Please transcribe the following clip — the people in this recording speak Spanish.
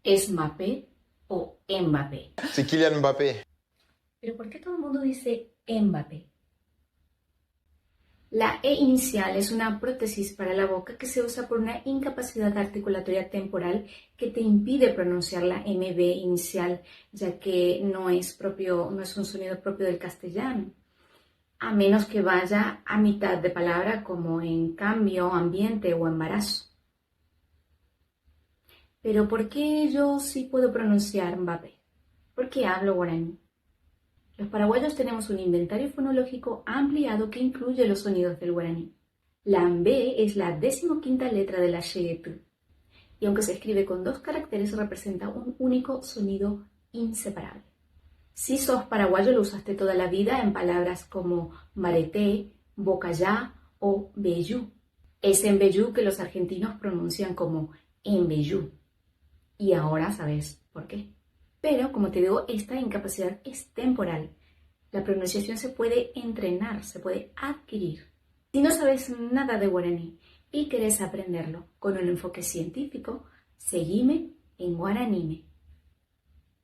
¿Es Mbappé o Mbappé? C'est Kylian Mbappé. ¿Pero por qué todo el mundo dice Mbappé? La E inicial es una prótesis para la boca que se usa por una incapacidad articulatoria temporal que te impide pronunciar la MB inicial, ya que no es un sonido propio del castellano, a menos que vaya a mitad de palabra como en cambio, ambiente o embarazo. Pero ¿por qué yo sí puedo pronunciar Mbappé? Porque hablo guaraní. Los paraguayos tenemos un inventario fonológico ampliado que incluye los sonidos del guaraní. La B es la 15ª letra de la Shegetu, y aunque se escribe con 2 caracteres, representa un único sonido inseparable. Si sos paraguayo, lo usaste toda la vida en palabras como mareté, bocayá o beyú. Es en beyú que los argentinos pronuncian como en beyú. Y ahora sabes por qué. Pero, como te digo, esta incapacidad es temporal. La pronunciación se puede entrenar, se puede adquirir. Si no sabes nada de guaraní y querés aprenderlo con un enfoque científico, seguime en Guaranime.